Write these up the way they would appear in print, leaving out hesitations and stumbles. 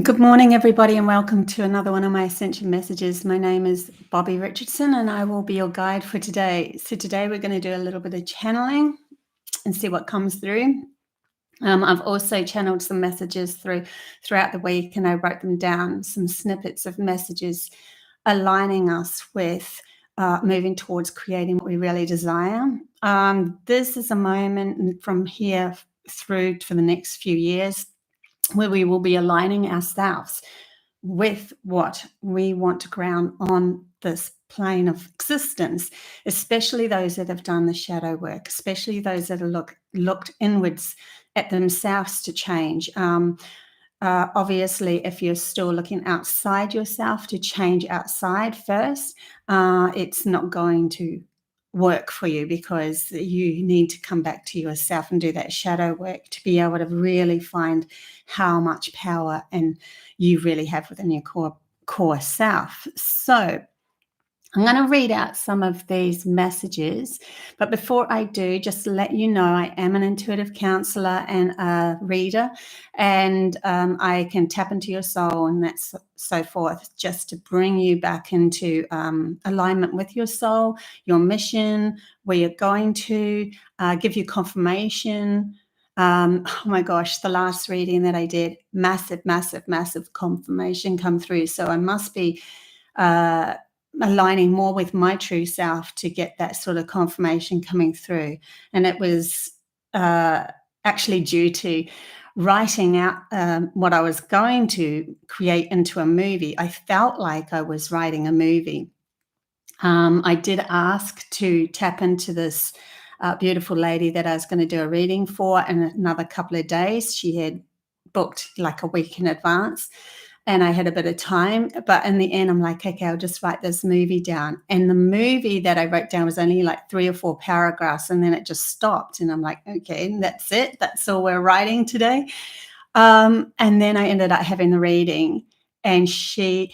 Good morning, everybody, and welcome to another one of my Ascension messages. My name is Bobby Richardson, and I will be your guide for today. So today we're going to do a little bit of channeling and see what comes through. I've also channeled some messages throughout the week, and I wrote them down, some snippets of messages aligning us with moving towards creating what we really desire. This is a moment from here through for the next few years where we will be aligning ourselves with what we want to ground on this plane of existence, especially those that have done the shadow work, especially those that have looked inwards at themselves to change. Obviously, if you're still looking outside yourself to change outside first, it's not going to work for you, because you need to come back to yourself and do that shadow work to be able to really find how much power and you really have within your core self. So I'm going to read out some of these messages, but before I do, just to let you know, I am an intuitive counselor and a reader, and I can tap into your soul and that's so forth, just to bring you back into alignment with your soul, your mission, where you're going to, give you confirmation. Oh my gosh, the last reading that I did, massive confirmation come through. So I must be aligning more with my true self to get that sort of confirmation coming through. And it was actually due to writing out what I was going to create into a movie. I felt like I was writing a movie. I did ask to tap into this beautiful lady that I was going to do a reading for in another couple of days. She had booked like a week in advance, and I had a bit of time, but in the end, I'm like, okay, I'll just write this movie down. And the movie that I wrote down was only like 3 or 4 paragraphs, and then it just stopped. And I'm like, okay, that's it. That's all we're writing today. And then I ended up having the reading, and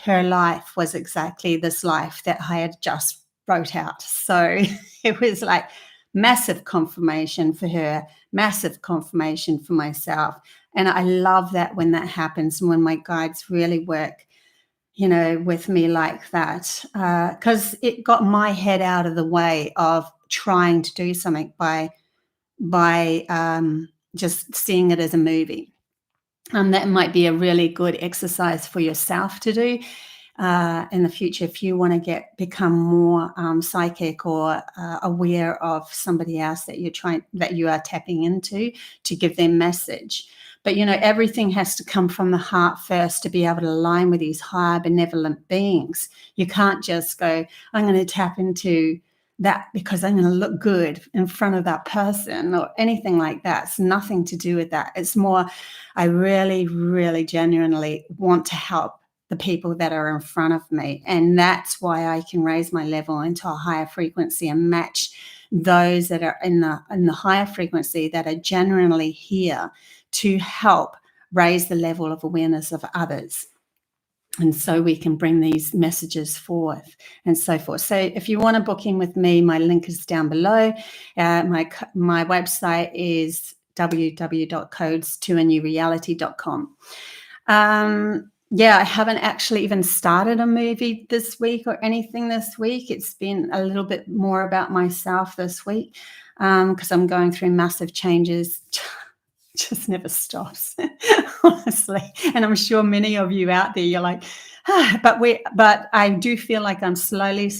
her life was exactly this life that I had just wrote out. So it was like massive confirmation for her, massive confirmation for myself. And I love that when that happens, when my guides really work, with me like that, because it got my head out of the way of trying to do something by just seeing it as a movie. That might be a really good exercise for yourself to do in the future if you want to become more psychic or aware of somebody else that you are tapping into to give them message. But everything has to come from the heart first to be able to align with these higher benevolent beings. You can't just go, I'm going to tap into that because I'm going to look good in front of that person or anything like that. It's nothing to do with that. It's more, I really, really genuinely want to help the people that are in front of me. And that's why I can raise my level into a higher frequency and match those that are in the higher frequency that are genuinely here to help raise the level of awareness of others. And so we can bring these messages forth and so forth. So if you want to book in with me, my link is down below. My website is www.codes2anewreality.com. I haven't actually even started a movie this week or anything this week. It's been a little bit more about myself this week because I'm going through massive changes. Just never stops, honestly. And I'm sure many of you out there, you're like, but I do feel like I'm slowly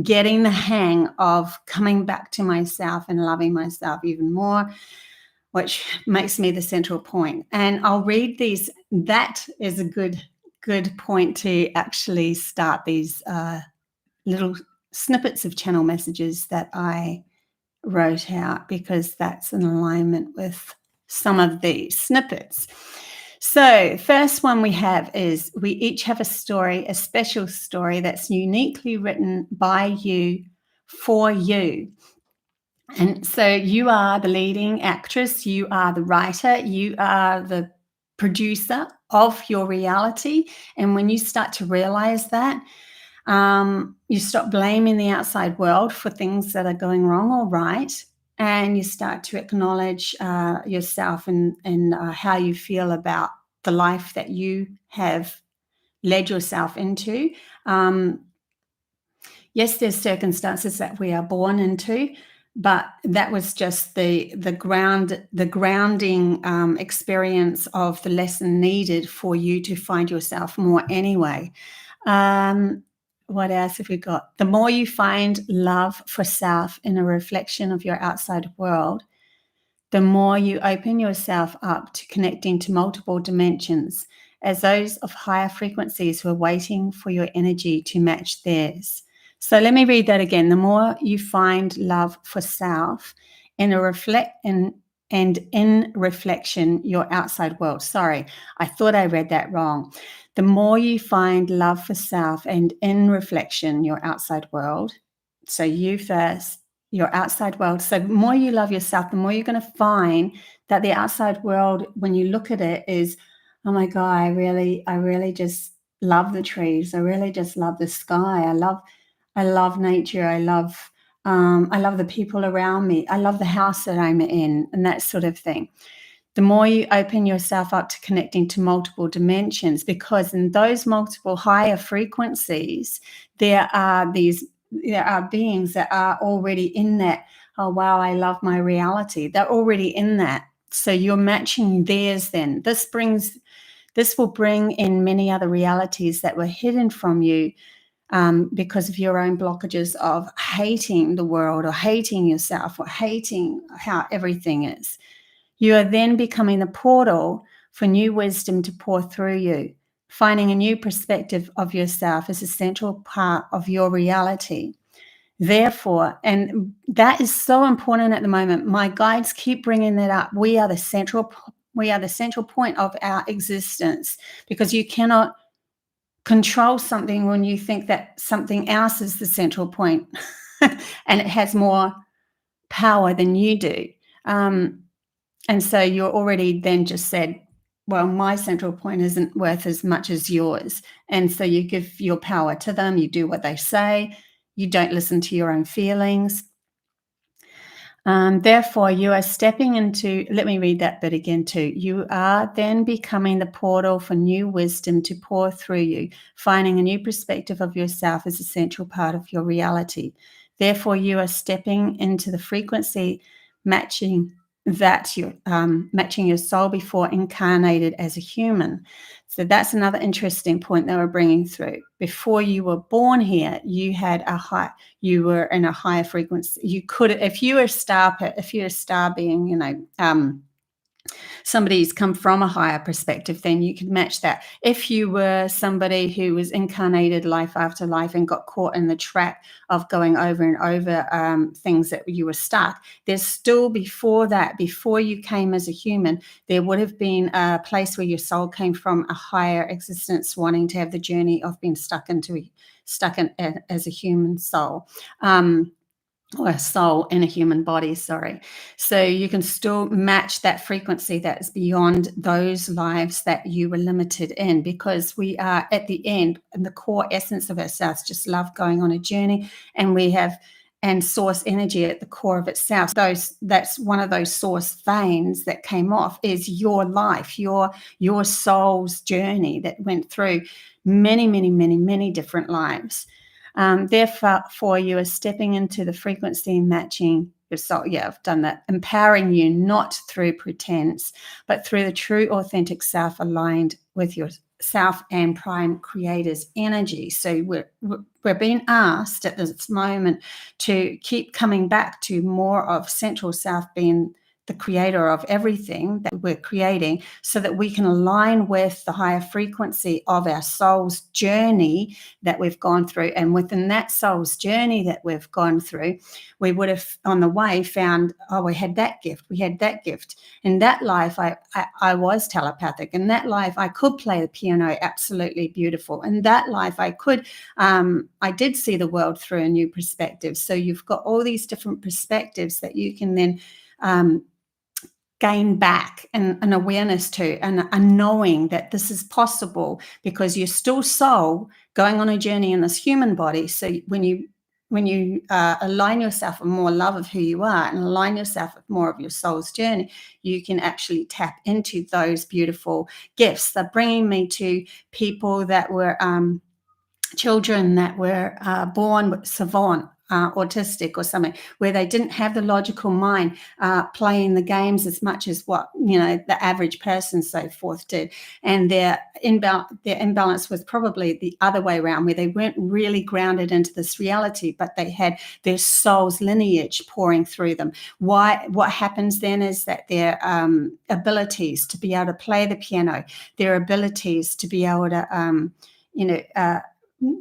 getting the hang of coming back to myself and loving myself even more, which makes me the central point. And I'll read these. That is a good point to actually start these little snippets of channel messages that I wrote out, because that's in alignment with some of these snippets. So first one we have is, we each have a story, a special story that's uniquely written by you for you. And so you are the leading actress, you are the writer, you are the producer of your reality. And when you start to realize that, you stop blaming the outside world for things that are going wrong or right, and you start to acknowledge yourself and how you feel about the life that you have led yourself into. Yes, there's circumstances that we are born into, but that was just the grounding experience of the lesson needed for you to find yourself more anyway. What else have we got? The more you find love for self in a reflection of your outside world, the more you open yourself up to connecting to multiple dimensions as those of higher frequencies who are waiting for your energy to match theirs. So let me read that again. The more you find love for self in a in reflection your outside world. Sorry, I thought I read that wrong. The more you find love for self and in reflection your outside world. So you first, your outside world. So the more you love yourself, the more you're going to find that the outside world, when you look at it, is, oh my God, I really just love the trees. I really just love the sky. I love nature. I love the people around me. I love the house that I'm in, and that sort of thing. The more you open yourself up to connecting to multiple dimensions, because in those multiple higher frequencies, there are beings that are already in that. Oh, wow, I love my reality. They're already in that. So you're matching theirs then. This will bring in many other realities that were hidden from you because of your own blockages of hating the world or hating yourself or hating how everything is. You are then becoming the portal for new wisdom to pour through you. Finding a new perspective of yourself is a central part of your reality. Therefore, and that is so important at the moment, my guides keep bringing that up. We are the central point of our existence, because you cannot control something when you think that something else is the central point and it has more power than you do. And so you're already then just said, well, my central point isn't worth as much as yours. And so you give your power to them. You do what they say. You don't listen to your own feelings. Therefore, you are stepping into, let me read that bit again too. You are then becoming the portal for new wisdom to pour through you. Finding a new perspective of yourself is a central part of your reality. Therefore, you are stepping into the frequency matching your soul before incarnated as a human. So that's another interesting point that we're bringing through. Before you were born here, you were in a higher frequency. You could, if you're a star being, somebody who's come from a higher perspective, then you could match that. If you were somebody who was incarnated life after life and got caught in the trap of going over and over things that you were stuck, there's still before you came as a human, there would have been a place where your soul came from, a higher existence wanting to have the journey of being stuck as a human soul. Or a soul in a human body, sorry. So you can still match that frequency that is beyond those lives that you were limited in, because we are at the end, and the core essence of ourselves just love going on a journey, and we have source energy at the core of itself. That's one of those source veins that came off, is your life, your soul's journey that went through many, many, many, many different lives. Therefore, you are stepping into the frequency matching your soul. Yeah, I've done that. Empowering you not through pretense, but through the true, authentic self aligned with your self and prime creator's energy. So we're being asked at this moment to keep coming back to more of central self being the creator of everything that we're creating, so that we can align with the higher frequency of our soul's journey that we've gone through. And within that soul's journey that we've gone through, we would have on the way found, oh, we had that gift. In that life, I was telepathic. In that life, I could play the piano absolutely beautiful. In that life, I did see the world through a new perspective. So you've got all these different perspectives that you can then gain back an awareness to, and a knowing that this is possible, because you're still soul going on a journey in this human body. So when you align yourself with more love of who you are and align yourself with more of your soul's journey, you can actually tap into those beautiful gifts. They're bringing me to people that were children that were born with savant, autistic or something, where they didn't have the logical mind playing the games as much as what the average person, so forth, did, and their imbalance was probably the other way around, where they weren't really grounded into this reality, but they had their soul's lineage pouring through them. What happens then is that their abilities to be able to play the piano, their abilities to be able to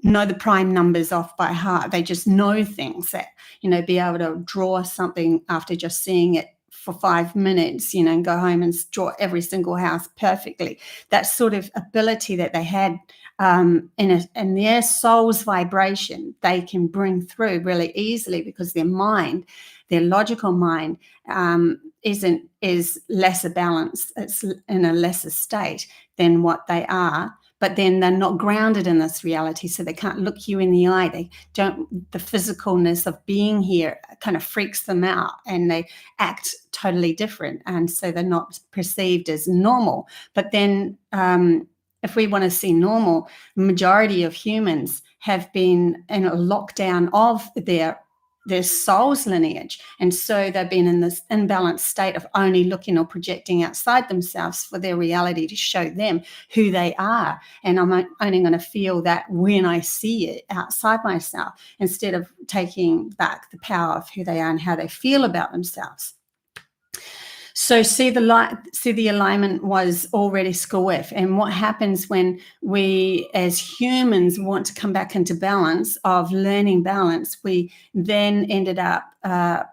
know the prime numbers off by heart. They just know things that, be able to draw something after just seeing it for 5 minutes, and go home and draw every single house perfectly. That sort of ability that they had in their soul's vibration, they can bring through really easily, because their mind, their logical mind, is lesser balanced. It's in a lesser state than what they are. But then they're not grounded in this reality, so they can't look you in the eye. They don't. The physicalness of being here kind of freaks them out, and they act totally different, and so they're not perceived as normal. But then, if we want to see normal, the majority of humans have been in a lockdown of their soul's lineage, and so they've been in this imbalanced state of only looking or projecting outside themselves for their reality to show them who they are. And I'm only going to feel that when I see it outside myself, instead of taking back the power of who they are and how they feel about themselves. So see the alignment was already squiff. And what happens when we as humans want to come back into balance, of learning balance, we then ended up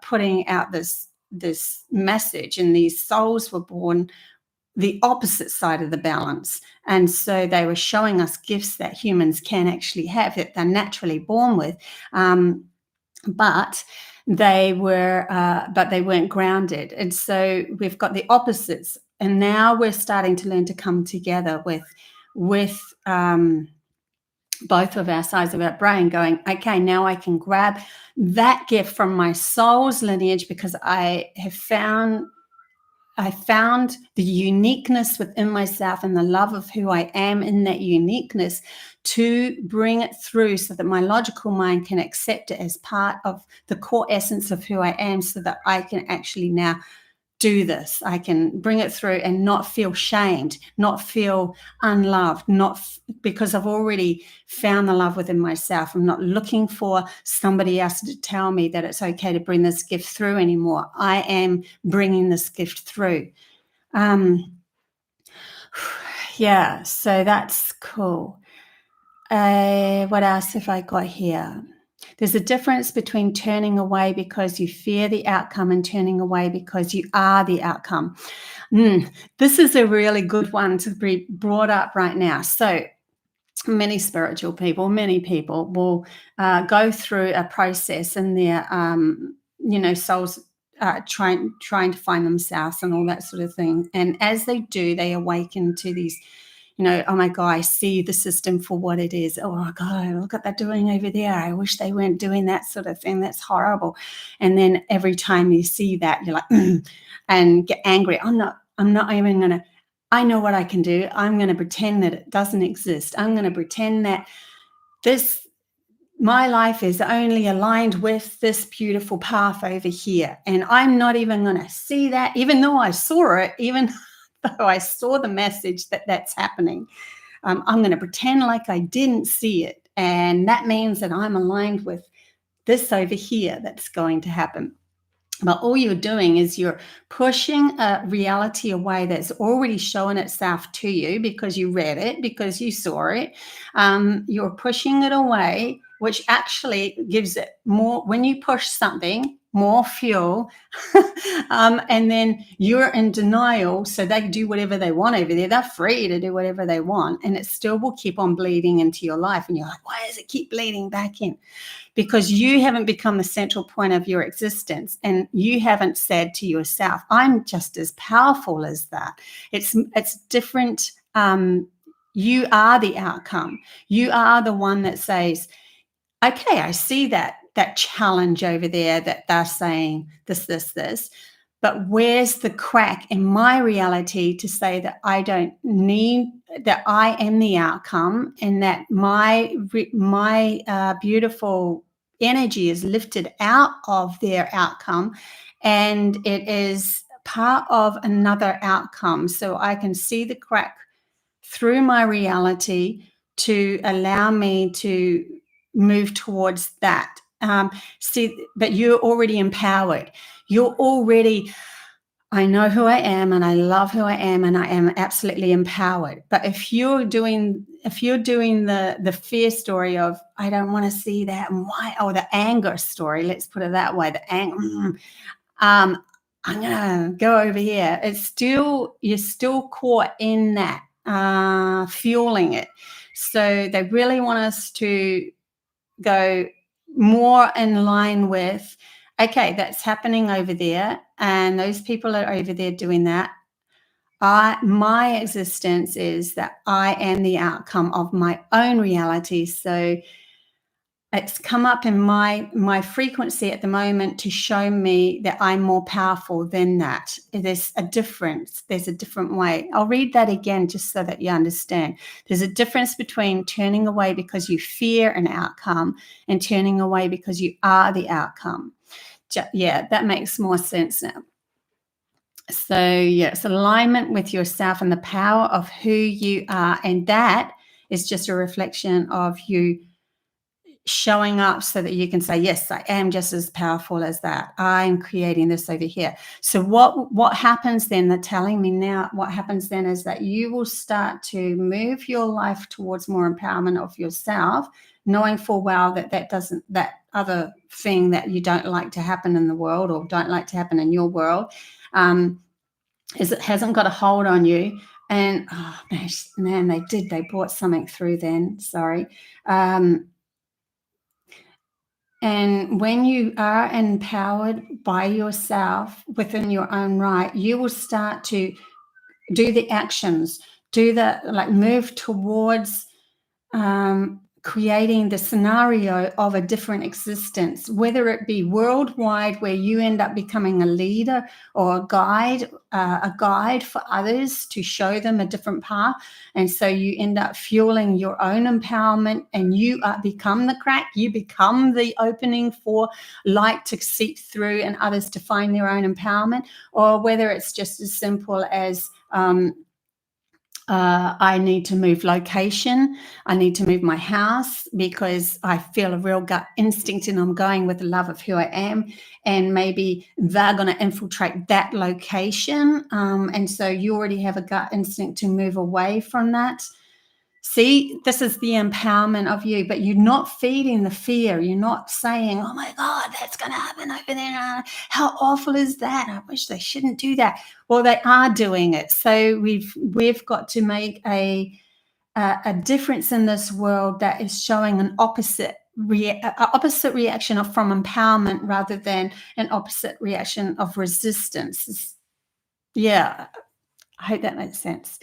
putting out this message, and these souls were born the opposite side of the balance. And so they were showing us gifts that humans can actually have, that they're naturally born with. But they weren't grounded. And so we've got the opposites, and now we're starting to learn to come together with both of our sides of our brain, going, okay, now I can grab that gift from my soul's lineage, because I found the uniqueness within myself and the love of who I am in that uniqueness, to bring it through so that my logical mind can accept it as part of the core essence of who I am, so that I can actually now do this. I can bring it through and not feel shamed, not feel unloved, because I've already found the love within myself. I'm not looking for somebody else to tell me that it's okay to bring this gift through anymore. I am bringing this gift through. Yeah, so that's cool. What else have I got here? There's a difference between turning away because you fear the outcome and turning away because you are the outcome. This is a really good one to be brought up right now. So many spiritual people, many people will go through a process in their, souls trying to find themselves and all that sort of thing. And as they do, they awaken to these, oh my God, I see the system for what it is. Oh my God, look what they're doing over there. I wish they weren't doing that sort of thing. That's horrible. And then every time you see that, you're like, and get angry. I'm not even going to, I know what I can do. I'm going to pretend that it doesn't exist. I'm going to pretend that my life is only aligned with this beautiful path over here. And I'm not even going to see that, even though I saw it, even though I saw the message that's happening. I'm going to pretend like I didn't see it. And that means that I'm aligned with this over here that's going to happen. But all you're doing is you're pushing a reality away that's already shown itself to you, because you read it, because you saw it. You're pushing it away, which actually gives it more, when you push something, more fuel, and then you're in denial, so they do whatever they want over there. They're free to do whatever they want, and it still will keep on bleeding into your life. And you're like, why does it keep bleeding back in? Because you haven't become the central point of your existence, and you haven't said to yourself, I'm just as powerful as that. It's different. You are the outcome. You are the one that says, okay, I see that that challenge over there that they're saying this. But where's the crack in my reality to say that I don't need, that I am the outcome, and that my beautiful energy is lifted out of their outcome, and it is part of another outcome. So I can see the crack through my reality to allow me to move towards that. But you're already empowered. You're already, I know who I am, and I love who I am, and I am absolutely empowered. But if you're doing the fear story of, I don't want to see that, and why, or the anger story, let's put it that way, the anger, I'm gonna go over here. You're still caught in that, fueling it. So they really want us to go more in line with, okay, that's happening over there, and those people are over there doing that. My existence is that I am the outcome of my own reality. So it's come up in my frequency at the moment to show me that I'm more powerful than that. There's a difference. There's a different way. I'll read that again just so that you understand. There's a difference between turning away because you fear an outcome and turning away because you are the outcome. Yeah, that makes more sense now. So yeah, it's alignment with yourself and the power of who you are. And that is just a reflection of you showing up so that you can say, yes, I am just as powerful as that. I'm creating this over here. So what happens then, they're telling me now, what happens then is that you will start to move your life towards more empowerment of yourself, knowing full well that other thing that you don't like to happen in the world, or don't like to happen in your world, is it hasn't got a hold on you. And oh man, they brought something through then, sorry. And when you are empowered by yourself within your own right, you will start to do the actions, move towards creating the scenario of a different existence, whether it be worldwide, where you end up becoming a leader or a guide for others to show them a different path. And so you end up fueling your own empowerment, and you become the crack, you become the opening for light to seep through and others to find their own empowerment. Or whether it's just as simple as I need to move location. I need to move my house because I feel a real gut instinct and I'm going with the love of who I am. And maybe they're going to infiltrate that location. And so you already have a gut instinct to move away from that. See, this is the empowerment of you, but you're not feeding the fear. You're not saying, oh my God, that's going to happen over there. How awful is that? I wish they shouldn't do that. Well, they are doing it. So we've got to make a difference in this world that is showing an opposite reaction from empowerment rather than an opposite reaction of resistance. Yeah, I hope that makes sense.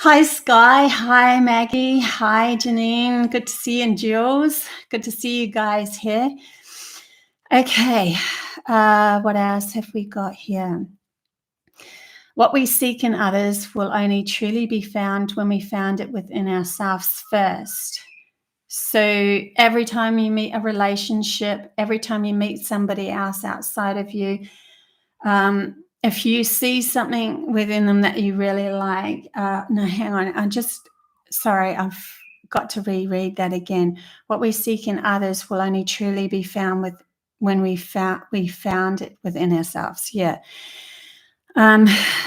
Hi, Sky. Hi, Maggie. Hi, Janine. Good to see you, and Jules. Good to see you guys here. Okay, what else have we got here? What we seek in others will only truly be found when we found it within ourselves first. So every time you meet a relationship, every time you meet somebody else outside of you, if you see something within them that you really like, no, hang on. I've got to reread that again. What we seek in others will only truly be found when we found it within ourselves. Yeah.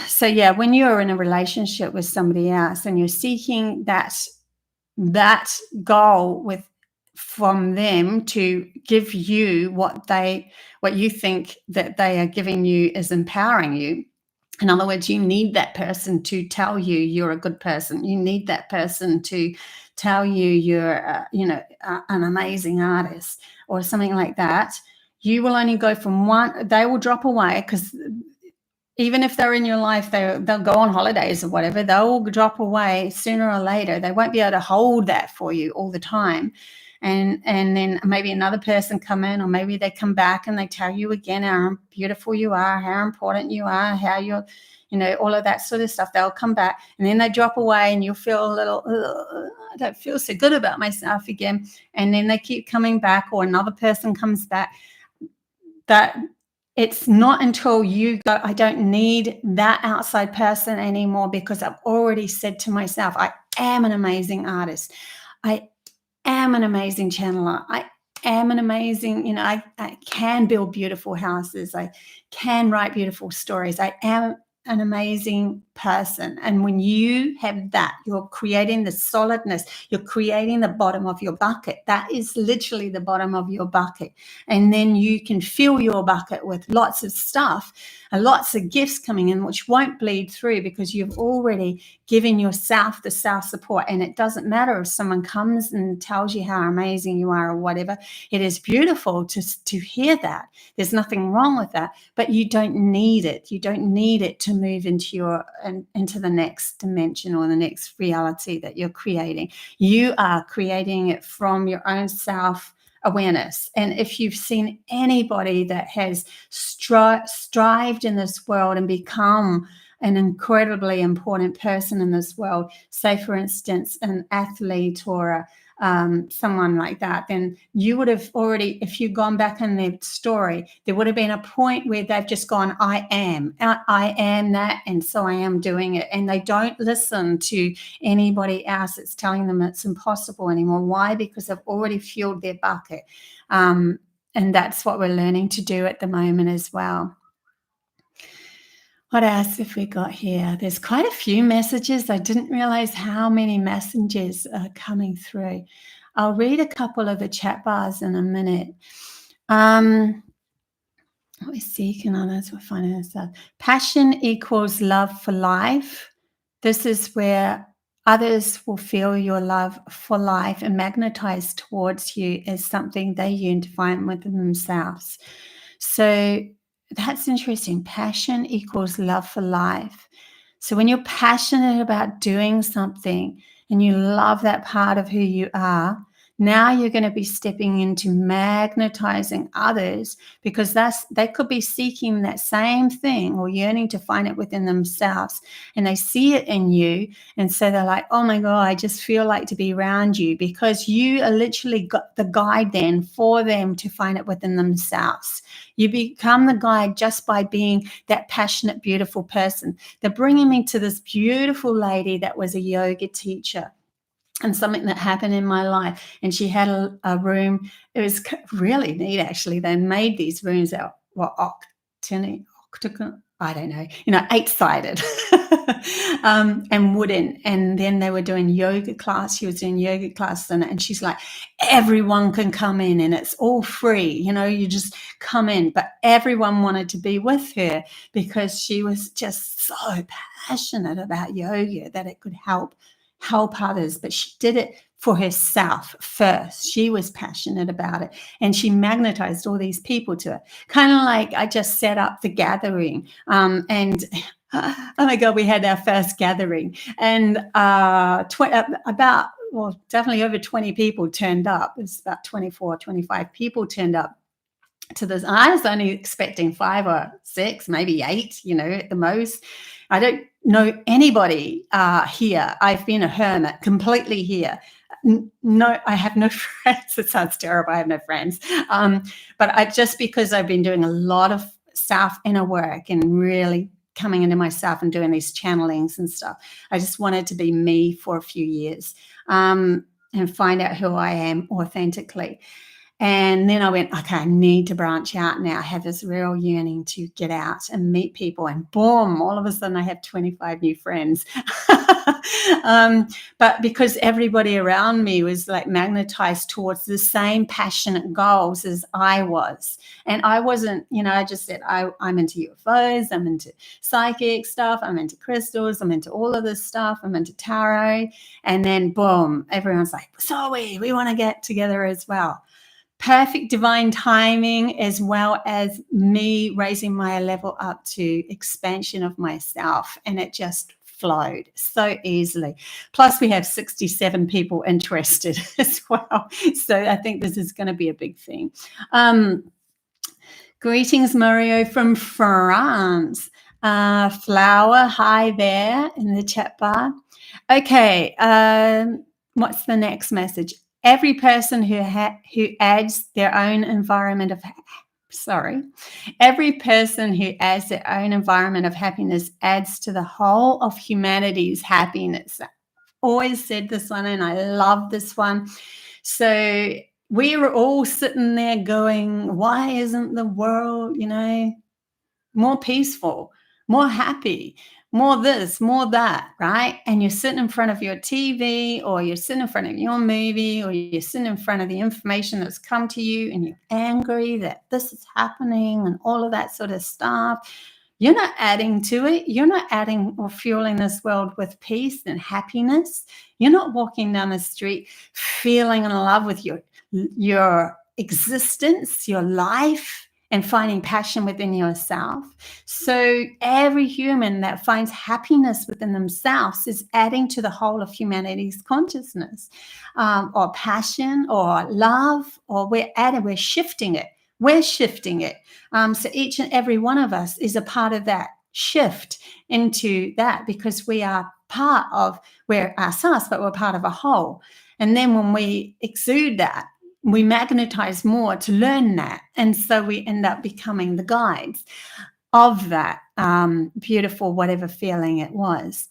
So yeah, when you're in a relationship with somebody else and you're seeking that goal from them to give you what you think that they are giving you is empowering you. In other words, you need that person to tell you you're a good person. You need that person to tell you you're, an amazing artist or something like that. You will only go from one. They will drop away because even if they're in your life, they'll go on holidays or whatever. They'll drop away sooner or later. They won't be able to hold that for you all the time. and then maybe another person come in, or maybe they come back and they tell you again how beautiful you are, how important you are, how you're, all of that sort of stuff. They'll come back and then they drop away, and you'll feel a little, I don't feel so good about myself again. And then they keep coming back, or another person comes back. That it's not until you go, I don't need that outside person anymore, because I've already said to myself, I am an amazing artist. I am an amazing channeler. I am an amazing, I can build beautiful houses. I can write beautiful stories. I am an amazing person. And when you have that, you're creating the solidness, you're creating the bottom of your bucket. That is literally the bottom of your bucket. And then you can fill your bucket with lots of stuff and lots of gifts coming in, which won't bleed through, because you've already given yourself the self-support. And it doesn't matter if someone comes and tells you how amazing you are or whatever. It is beautiful to hear that. There's nothing wrong with that, but you don't need it. You don't need it to move into the next dimension or the next reality that you're creating. You are creating it from your own self-awareness. And if you've seen anybody that has strived in this world and become an incredibly important person in this world, say for instance an athlete or someone like that, then you would have already, if you'd gone back in their story, there would have been a point where they've just gone, I am that, and so I am doing it. And they don't listen to anybody else that's telling them it's impossible anymore. Why? Because they've already filled their bucket. And that's what we're learning to do at the moment as well. What else have we got here? There's quite a few messages. I didn't realize how many messages are coming through. I'll read a couple of the chat bars in a minute. What we seek in others, we're finding ourselves. Passion equals love for life. This is where others will feel your love for life and magnetize towards you as something they yearn to find within themselves. So that's interesting. Passion equals love for life. So when you're passionate about doing something and you love that part of who you are, now you're going to be stepping into magnetizing others, because they could be seeking that same thing or yearning to find it within themselves, and they see it in you, and so they're like, oh my God, I just feel like to be around you, because you are literally got the guide then for them to find it within themselves. You become the guide just by being that passionate, beautiful person. They're bringing me to this beautiful lady that was a yoga teacher, and something that happened in my life. And she had a room. It was really neat, actually. They made these rooms that were octagon, I don't know, 8-sided and wooden. And then they were doing yoga class. She was doing yoga class, and she's like, everyone can come in and it's all free. You just come in. But everyone wanted to be with her because she was just so passionate about yoga that it could help others, but she did it for herself first. She was passionate about it, and she magnetized all these people to it. Kind of like I just set up the gathering, and oh my God, we had our first gathering, and definitely over 20 people turned up. It's about 24, 25 people turned up to this. I was only expecting 5 or 6, maybe 8, at the most. I don't know anybody here. I've been a hermit completely here. No, I have no friends. It sounds terrible. I have no friends. But because I've been doing a lot of inner work and really coming into myself and doing these channelings and stuff, I just wanted to be me for a few years and find out who I am authentically. And then I went, okay, I need to branch out now. I have this real yearning to get out and meet people. And boom, all of a sudden I have 25 new friends. But because everybody around me was like magnetized towards the same passionate goals as I was. And I wasn't, I just said, I'm into UFOs, I'm into psychic stuff, I'm into crystals, I'm into all of this stuff, I'm into tarot. And then boom, everyone's like, so we want to get together as well. Perfect divine timing, as well as me raising my level up to expansion of myself. And it just flowed so easily. Plus, we have 67 people interested as well. So I think this is going to be a big thing. Greetings, Mario from France. Flower, hi there in the chat bar. Okay, what's the next message? Every person who adds their own environment of every person who adds their own environment of happiness adds to the whole of humanity's happiness. I've always said this one, and I love this one. So we were all sitting there going, why isn't the world, more peaceful, more happy, more this, more that, right? And you're sitting in front of your TV, or you're sitting in front of your movie, or you're sitting in front of the information that's come to you, and you're angry that this is happening and all of that sort of stuff. You're not adding to it. You're not adding or fueling this world with peace and happiness. You're not walking down the street feeling in love with your existence, your life, and finding passion within yourself. So every human that finds happiness within themselves is adding to the whole of humanity's consciousness, or passion or love, or we're shifting it. We're shifting it. So each and every one of us is a part of that shift into that, because we're ourselves, but we're part of a whole. And then when we exude that, we magnetize more to learn that. And so we end up becoming the guides of that beautiful whatever feeling it was.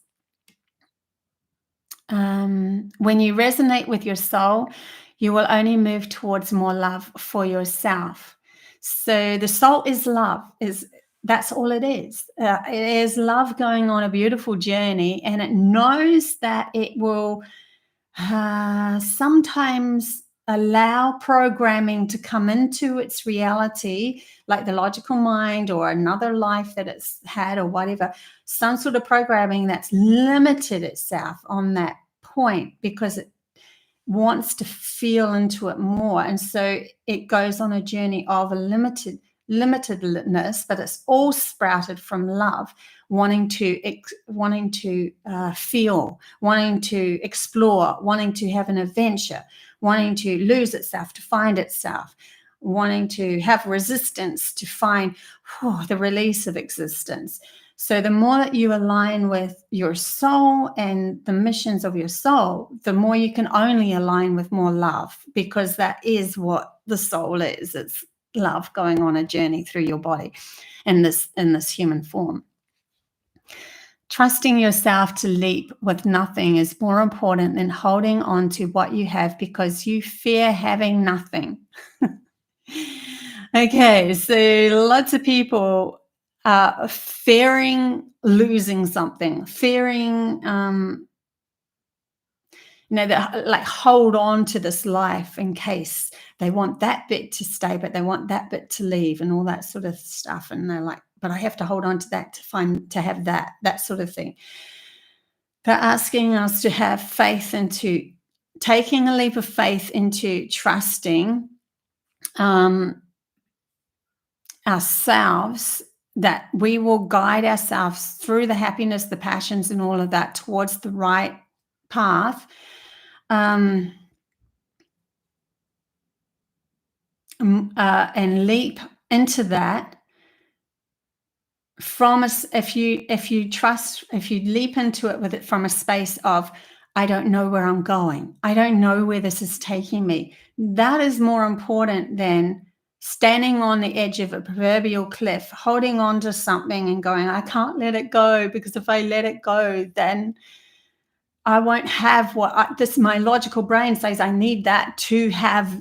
When you resonate with your soul, you will only move towards more love for yourself. So the soul is love. That's all it is. It is love going on a beautiful journey, and it knows that it will sometimes allow programming to come into its reality, like the logical mind or another life that it's had or whatever, some sort of programming that's limited itself on that point because it wants to feel into it more. And so it goes on a journey of a limitedness, but it's all sprouted from love, wanting to feel, wanting to explore, wanting to have an adventure, wanting to lose itself to find itself, wanting to have resistance to find the release of existence. So the more that you align with your soul and the missions of your soul, the more you can only align with more love, because that is what the soul is. It's love going on a journey through your body in this human form. Trusting yourself to leap with nothing is more important than holding on to what you have because you fear having nothing. Okay, so lots of people are fearing losing something, fearing, that like hold on to this life in case they want that bit to stay, but they want that bit to leave and all that sort of stuff. And they're like, but I have to hold on to that to have that sort of thing. They're asking us to have faith into taking a leap of faith into trusting ourselves, that we will guide ourselves through the happiness, the passions, and all of that towards the right path. And leap into that from us. If you leap into it with it from a space of, I don't know where I'm going, I don't know where this is taking me, that is more important than standing on the edge of a proverbial cliff, holding on to something and going, I can't let it go, because if I let it go, then I won't have my logical brain says I need that to have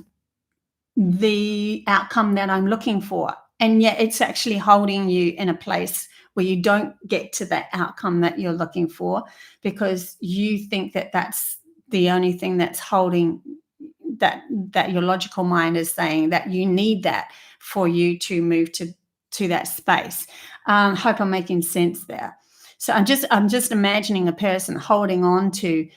the outcome that I'm looking for. And yet it's actually holding you in a place where you don't get to that outcome that you're looking for, because you think that that's the only thing that's holding that your logical mind is saying that you need that for you to move to that space. Hope I'm making sense there. So I'm just imagining a person holding on to,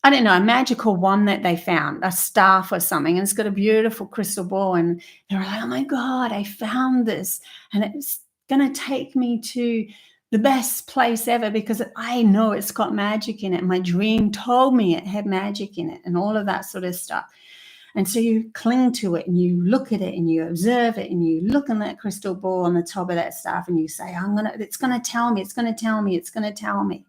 I don't know, a magical wand that they found, a staff or something, and it's got a beautiful crystal ball, and they're like, oh my God, I found this, and it's going to take me to the best place ever because I know it's got magic in it. My dream told me it had magic in it and all of that sort of stuff. And so you cling to it and you look at it and you observe it and you look in that crystal ball on the top of that stuff and you say, it's going to tell me, it's going to tell me, it's going to tell me.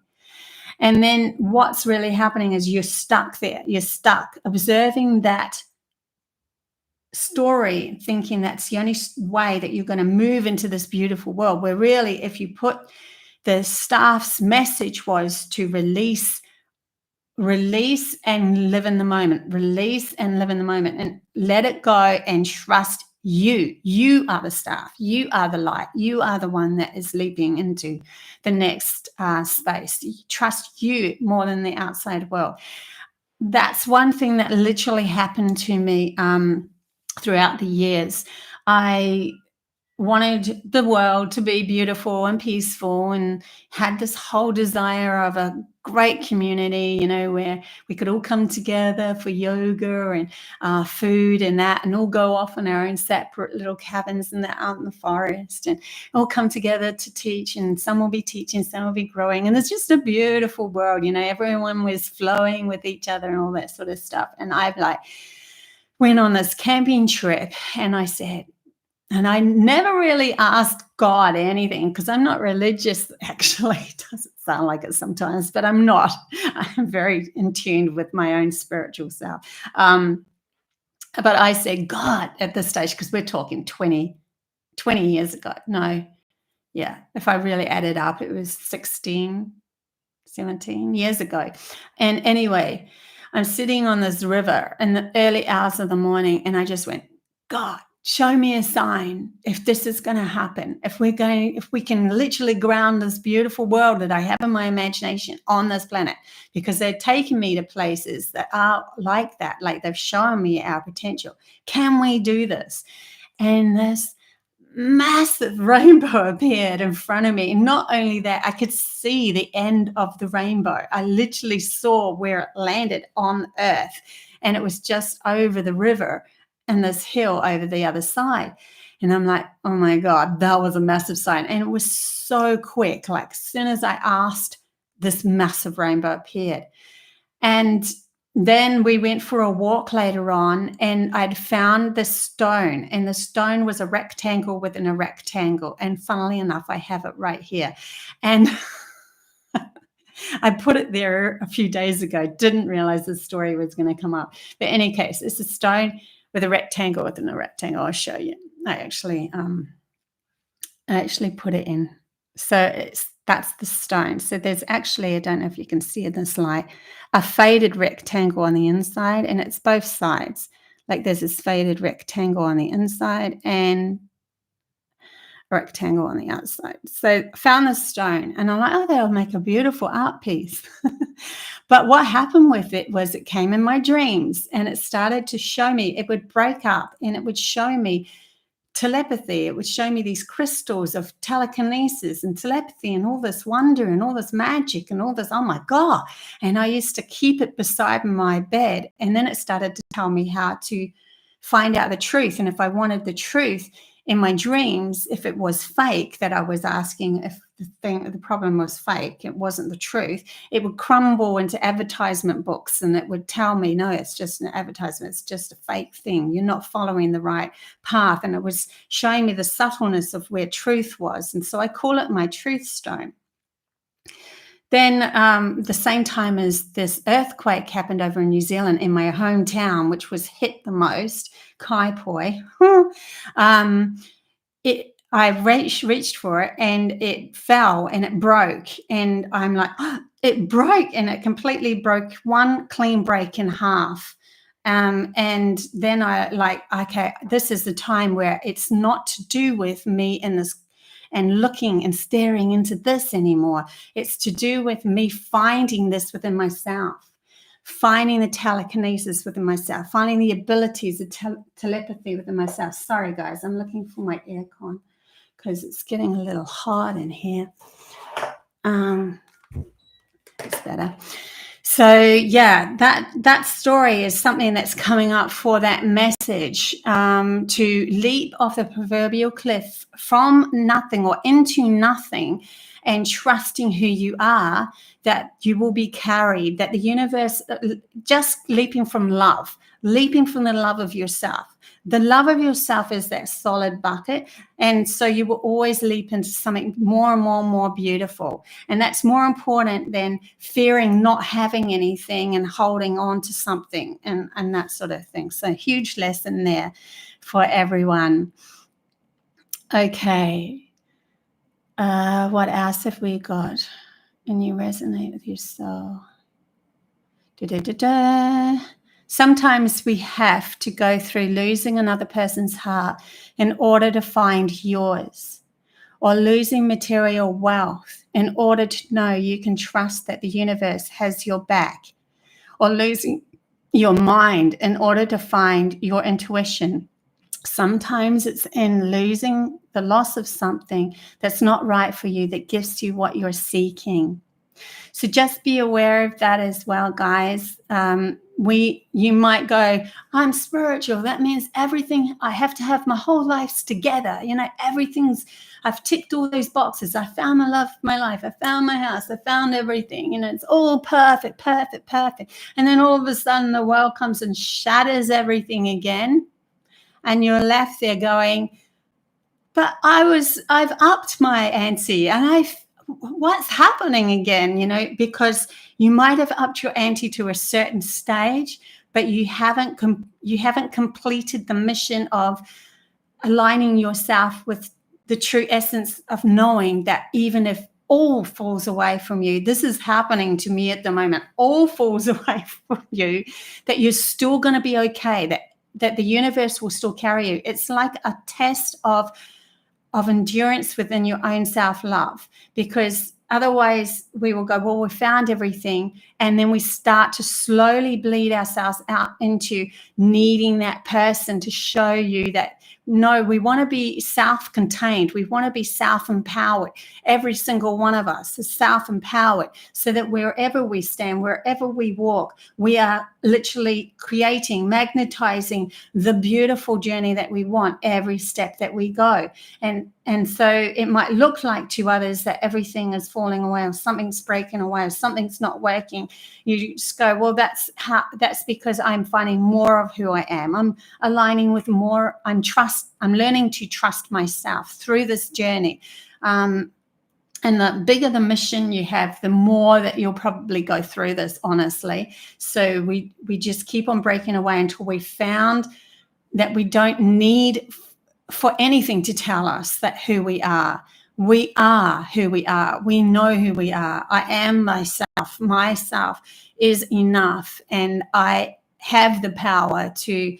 And then what's really happening is you're stuck there. You're stuck observing that story, thinking that's the only way that you're going to move into this beautiful world, where really if you put the staff's message was to release and live in the moment, release and live in the moment and let it go and trust you. You are the staff. You are the light. You are the one that is leaping into the next space. You trust you more than the outside world. That's one thing that literally happened to me throughout the years. I wanted the world to be beautiful and peaceful and had this whole desire of a great community, you know, where we could all come together for yoga and food and that, and all go off in our own separate little cabins and out in the forest and all come together to teach, and some will be teaching, some will be growing, and it's just a beautiful world, you know, everyone was flowing with each other and all that sort of stuff. And I've went on this camping trip and I said, and I never really asked God anything because I'm not religious, actually. It doesn't sound like it sometimes, but I'm not. I'm very in tune with my own spiritual self. But I said, God, at this stage, because we're talking 20 years ago. No, yeah, if I really added up, it was 16, 17 years ago. And anyway, I'm sitting on this river in the early hours of the morning, and I just went, God, show me a sign if this is going to happen, if we can literally ground this beautiful world that I have in my imagination on this planet, because they're taking me to places that are like that, like they've shown me our potential. Can we do this? And this massive rainbow appeared in front of me. And not only that, I could see the end of the rainbow. I literally saw where it landed on Earth, and it was just over the river and this hill over the other side. And I'm like, oh my God, that was a massive sign. And it was so quick. Like as soon as I asked, this massive rainbow appeared. And then we went for a walk later on, and I'd found this stone, and the stone was a rectangle within a rectangle. And funnily enough, I have it right here. And I put it there a few days ago, didn't realize this story was going to come up. But in any case, it's a stone with a rectangle within a rectangle. I'll show you. I actually put it in. So that's the stone. So there's actually, I don't know if you can see in this light, a faded rectangle on the inside, and it's both sides. Like there's this faded rectangle on the inside and a rectangle on the outside. So I found this stone, and I'm like, oh, that'll make a beautiful art piece. But what happened with it was it came in my dreams, and it started to show me, it would break up and it would show me telepathy. It would show me these crystals of telekinesis and telepathy and all this wonder and all this magic and all this, oh my God. And I used to keep it beside my bed. And then it started to tell me how to find out the truth. And if I wanted the truth in my dreams, if it was fake that I was asking, if the problem was fake, it wasn't the truth, it would crumble into advertisement books, and it would tell me, no, it's just an advertisement, it's just a fake thing, you're not following the right path. And it was showing me the subtleness of where truth was. And so I call it my truth stone. Then the same time as this earthquake happened over in New Zealand in my hometown, which was hit the most, Kaipoi, I reached for it, and it fell and it broke. And I'm like, oh, it broke, and it completely broke one clean break in half. And then I like, okay, this is the time where it's not to do with me in this and looking and staring into this anymore. It's to do with me finding this within myself, finding the telekinesis within myself, finding the abilities of telepathy within myself. Sorry, guys, I'm looking for my aircon because it's getting a little hot in here. It's better. So yeah, that story is something that's coming up for that message, to leap off the proverbial cliff from nothing or into nothing and trusting who you are, that you will be carried, that the universe, just leaping from the love of yourself. The love of yourself is that solid bucket. And so you will always leap into something more and more and more beautiful. And that's more important than fearing not having anything and holding on to something and that sort of thing. So huge lesson there for everyone. Okay. What else have we got? And you resonate with your soul. Sometimes we have to go through losing another person's heart in order to find yours, or losing material wealth in order to know you can trust that the universe has your back, or losing your mind in order to find your intuition. Sometimes it's in losing the loss of something that's not right for you that gives you what you're seeking. So just be aware of that as well, guys. You might go, I'm spiritual. That means everything, I have to have my whole life together. I've ticked all those boxes. I found the love of my life. I found my house. I found everything. It's all perfect, perfect, perfect. And then all of a sudden the world comes and shatters everything again. And you're left there going, but I've upped my ante and what's happening again, because you might have upped your ante to a certain stage, but you haven't completed the mission of aligning yourself with the true essence of knowing that even if all falls away from you, this is happening to me at the moment, all falls away from you, that you're still going to be okay, that the universe will still carry you. It's like a test of endurance within your own self-love, because otherwise we will go, well, we found everything, and then we start to slowly bleed ourselves out into needing that person to show you that, no, we want to be self-contained. We want to be self-empowered. Every single one of us is self-empowered, so that wherever we stand, wherever we walk, we are literally creating, magnetizing the beautiful journey that we want every step that we go. And so it might look like to others that everything is falling away, or something's breaking away, or something's not working. You just go, well, that's because I'm finding more of who I am. I'm aligning with more. I'm learning to trust myself through this journey. And the bigger the mission you have, the more that you'll probably go through this, honestly. So we just keep on breaking away until we found that we don't need for anything to tell us that who we are. We are who we are. We know who we are. I am myself. Myself is enough. And I have the power to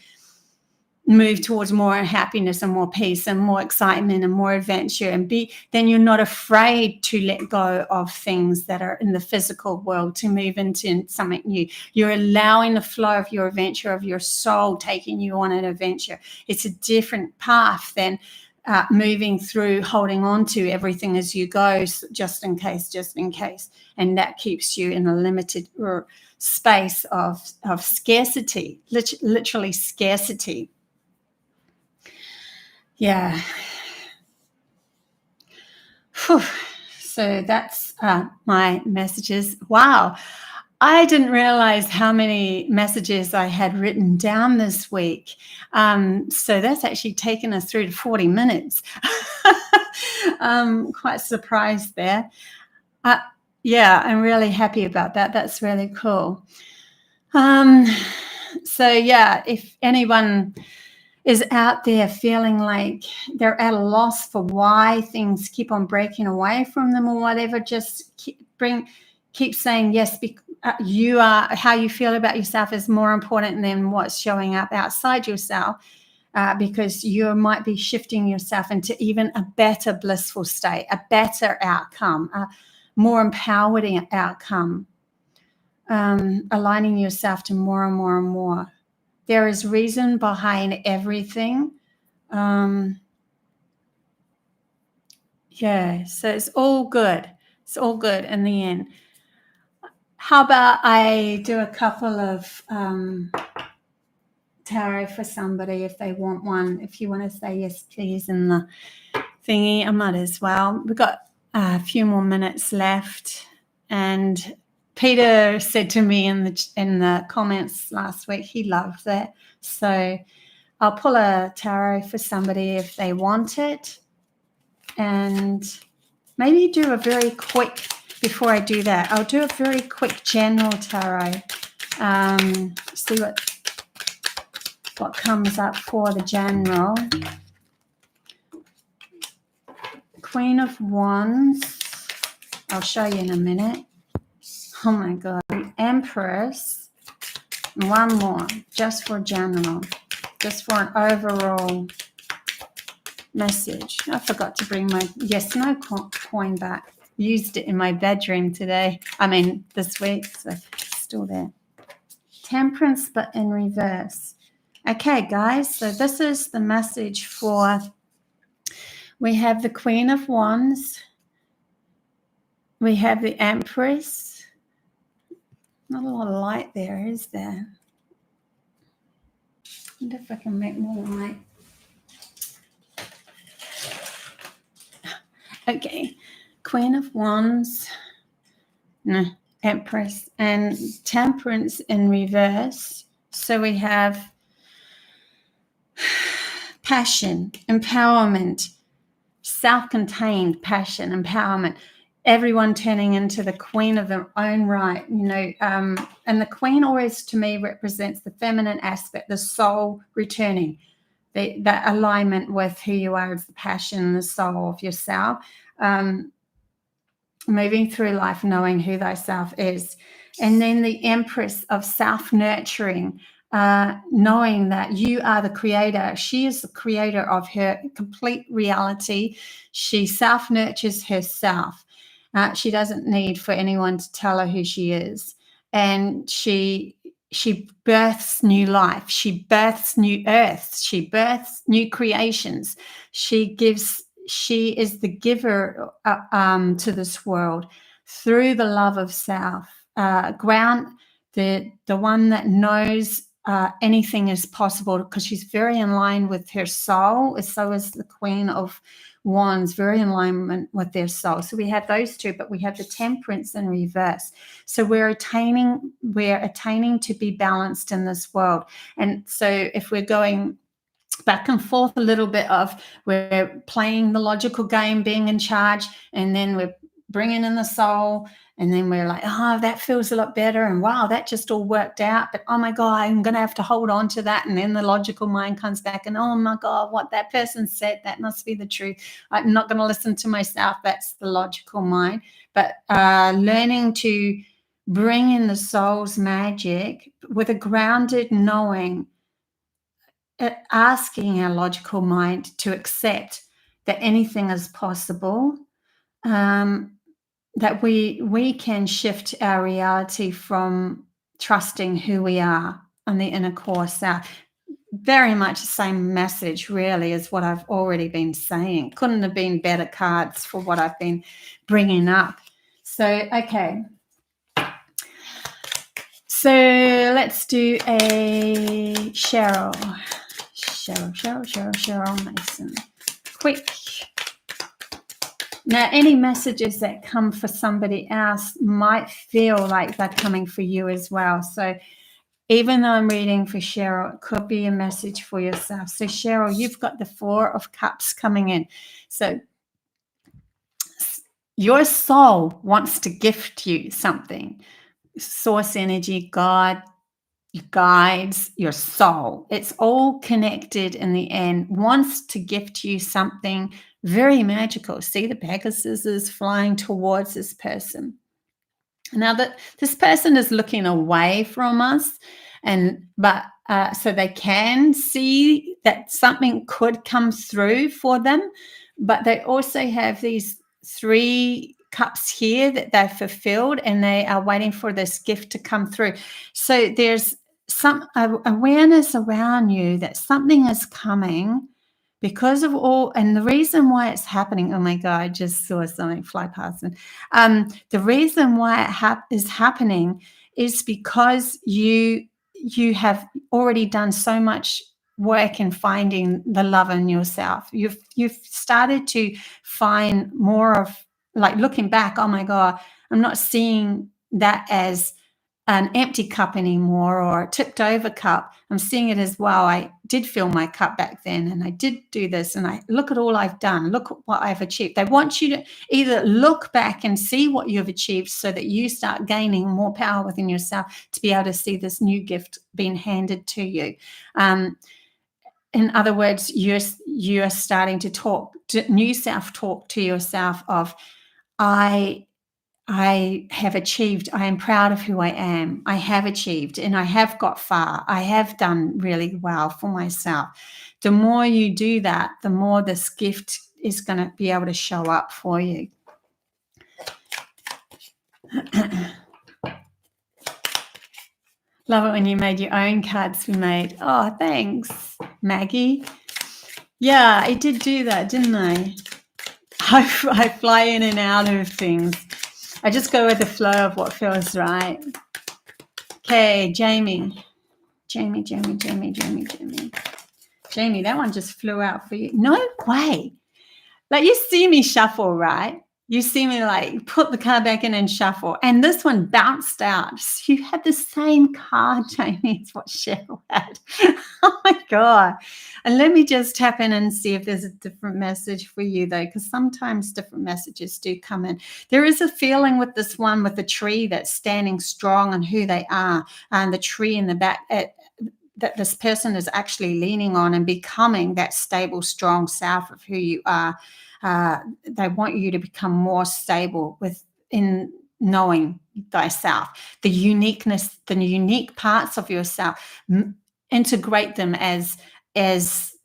move towards more happiness and more peace and more excitement and more adventure, and then you're not afraid to let go of things that are in the physical world to move into something new. You're allowing the flow of your adventure, of your soul taking you on an adventure. It's a different path than moving through, holding on to everything as you go, just in case. And that keeps you in a limited space of scarcity, literally scarcity. Yeah. Whew. So that's my messages. Wow. I didn't realize how many messages I had written down this week. So that's actually taken us through to 40 minutes. Quite surprised there. Yeah, I'm really happy about that. That's really cool. So yeah, if anyone is out there feeling like they're at a loss for why things keep on breaking away from them or whatever, just keep saying yes. You are, how you feel about yourself is more important than what's showing up outside yourself, because you might be shifting yourself into even a better blissful state, a better outcome, a more empowered outcome, aligning yourself to more and more and more. There is reason behind everything. Yeah, so it's all good. It's all good in the end. How about I do a couple of tarot for somebody if they want one. If you want to say yes, please, in the thingy, I might as well. We've got A few more minutes left. And Peter said to me in the comments last week, he loved that. So I'll pull a tarot for somebody if they want it. And maybe do a very quick, before I do that, I'll do a very quick general tarot. See what comes up for the general. Queen of Wands. I'll show you in a minute. Oh my God. The Empress. And one more, just for general. Just for an overall message. I forgot to bring my yes/no coin back. Used it in my bedroom today. I mean, this week. So it's still there. Temperance, but in reverse. Okay, guys. So this is the message for... We have the Queen of Wands. We have the Empress. Not a lot of light there, is there? I wonder if I can make more light. Okay, Queen of Wands, no, Empress, and Temperance in reverse. So we have passion, empowerment, self-contained passion, empowerment, everyone turning into the queen of their own right, you know, and the queen always to me represents the feminine aspect, the soul returning, that alignment with who you are as the passion, the soul of yourself, moving through life knowing who thyself is. And then the Empress of self-nurturing, knowing that you are the creator. She is the creator of her complete reality. She self-nurtures herself. She doesn't need for anyone to tell her who she is. And she births new life. She births new earths. She births new creations. She is the giver to this world through the love of self. Ground, the one that knows anything is possible, because she's very in line with her soul. So is the Queen of Wands, very in alignment with their soul. So we have those two, but we have the Temperance in reverse. So we're attaining to be balanced in this world. And so if we're going back and forth a little bit of, we're playing the logical game, being in charge, and then we're bringing in the soul, and then we're like, oh, that feels a lot better, and wow, that just all worked out, but oh my God, I'm going to have to hold on to that. And then the logical mind comes back and, oh my God, what that person said, that must be the truth. I'm not going to listen to myself. That's the logical mind. But learning to bring in the soul's magic with a grounded knowing, asking our logical mind to accept that anything is possible, that we can shift our reality from trusting who we are on the inner core self. Very much the same message really as what I've already been saying. Couldn't have been better cards for what I've been bringing up. So, okay. So let's do a Cheryl Mason. Quick. Now, any messages that come for somebody else might feel like they're coming for you as well. So even though I'm reading for Cheryl, it could be a message for yourself. So Cheryl, you've got the Four of Cups coming in. So your soul wants to gift you something. Source energy, God, your guides, your soul. It's all connected in the end, wants to gift you something very magical. See the Pegasus is flying towards this person. Now that this person is looking away from us, but so they can see that something could come through for them, but they also have these 3 cups here that they've fulfilled, and they are waiting for this gift to come through. So there's some awareness around you that something is coming because of all, and the reason why it's happening, oh my God, I just saw something fly past. The reason why it is happening is because you have already done so much work in finding the love in yourself. You've started to find more of like looking back, oh my God, I'm not seeing that as an empty cup anymore or a tipped over cup. I'm seeing it as, well, I did fill my cup back then, and I did do this, and I look at all I've done, look at what I've achieved. They want you to either look back and see what you've achieved so that you start gaining more power within yourself to be able to see this new gift being handed to you. In other words, you're starting to talk to new self-talk to yourself of, I have achieved. I am proud of who I am. I have achieved, and I have got far. I have done really well for myself. The more you do that, the more this gift is going to be able to show up for you. Love it when you made your own cards we made. Oh, thanks, Maggie. Yeah, I did do that, didn't I? I fly in and out of things. I just go with the flow of what feels right. Okay, Jamie, that one just flew out for you. No way. Like, you see me shuffle, right? You see me like put the card back in and shuffle, and this one bounced out. So you had the same card, Jamie, as what Cheryl had. Oh my God. And let me just tap in and see if there's a different message for you, though, because sometimes different messages do come in. There is a feeling with this one, with the tree that's standing strong on who they are, and the tree in the back that this person is actually leaning on and becoming that stable, strong self of who you are. They want you to become more stable within knowing thyself, the uniqueness, the unique parts of yourself. Integrate them as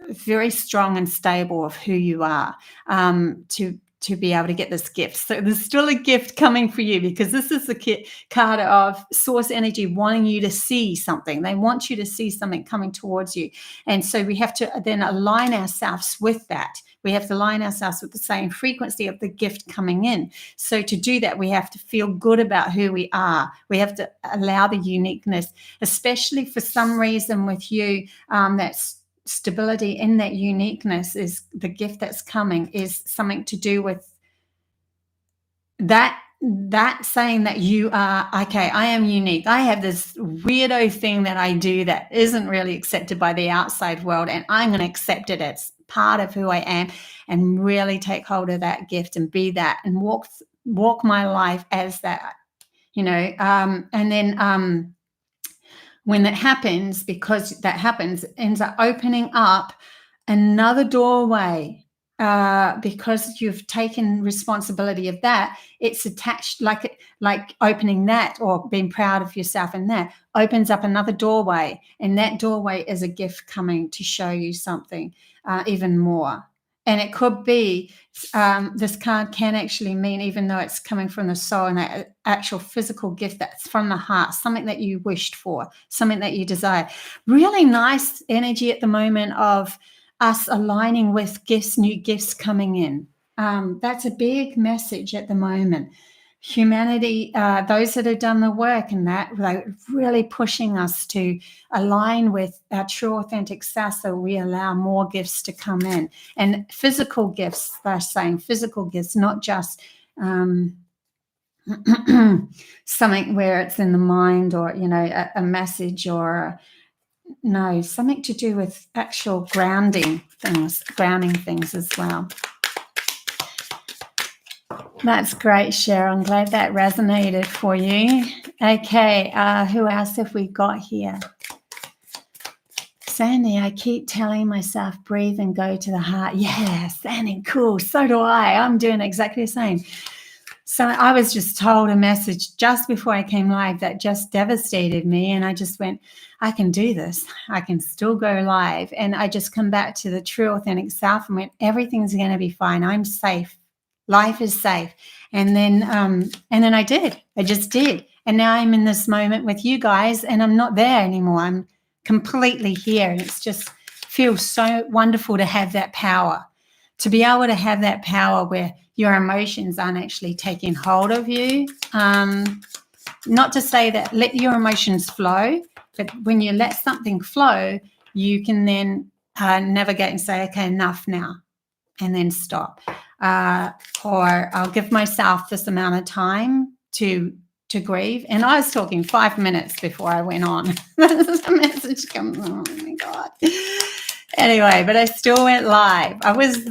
very strong and stable of who you are, to be able to get this gift. So there's still a gift coming for you, because this is the card of source energy wanting you to see something. They want you to see something coming towards you. And so we have to then align ourselves with that. We have to align ourselves with the same frequency of the gift coming in. So to do that, we have to feel good about who we are. We have to allow the uniqueness, especially for some reason with you, that's stability in that uniqueness is the gift that's coming, is something to do with that saying that you are, okay, I am unique. I have this weirdo thing that I do that isn't really accepted by the outside world, and I'm going to accept it as part of who I am, and really take hold of that gift and be that, and walk my life as that, and then when that happens, because that happens, it ends up opening up another doorway, because you've taken responsibility of that. It's attached, like opening that, or being proud of yourself, and that opens up another doorway, and that doorway is a gift coming to show you something even more. And it could be, this card can actually mean, even though it's coming from the soul, and that actual physical gift that's from the heart, something that you wished for, something that you desire. Really nice energy at the moment of us aligning with gifts, new gifts coming in. That's a big message at the moment. Humanity, those that have done the work, and that they're really pushing us to align with our true authentic self, so we allow more gifts to come in. And physical gifts, they're saying physical gifts, not just something where it's in the mind, or a message, or no, something to do with actual grounding things as well. That's great, Cheryl. I'm glad that resonated for you. Okay, who else have we got here? Sandy, I keep telling myself, breathe and go to the heart. Yeah, Sandy, cool. So do I. I'm doing exactly the same. So I was just told a message just before I came live that just devastated me, and I just went, I can do this. I can still go live. And I just come back to the true authentic self and went, everything's going to be fine. I'm safe. Life is safe. And then I did. I just did. And now I'm in this moment with you guys, and I'm not there anymore. I'm completely here. And it's just feels so wonderful to have that power, to be able to have that power where your emotions aren't actually taking hold of you. Not to say that let your emotions flow, but when you let something flow, you can then navigate and say, okay, enough now, and then stop. or I'll give myself this amount of time to grieve. And I was talking 5 minutes before I went on. There's a message comes. Oh my God. Anyway, but I still went live. I was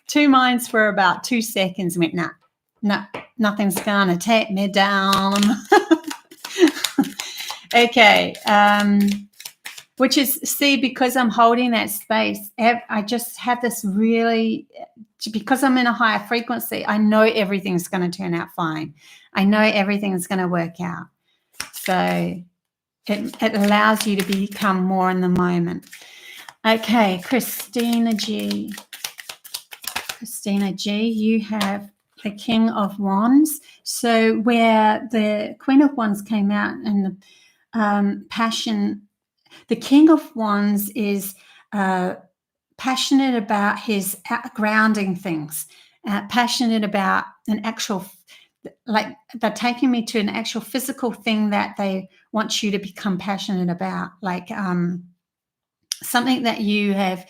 two minds for about 2 seconds. Went, no, nothing's gonna take me down. Okay. Which is, see, because I'm holding that space, I just have this really, because I'm in a higher frequency, I know everything's going to turn out fine. I know everything's going to work out. So it allows you to become more in the moment. Okay, Christina G. Christina G, you have the King of Wands. So where the Queen of Wands came out and the passion, the King of Wands is passionate about his grounding things, passionate about an actual, like they're taking me to an actual physical thing that they want you to become passionate about, like something that you have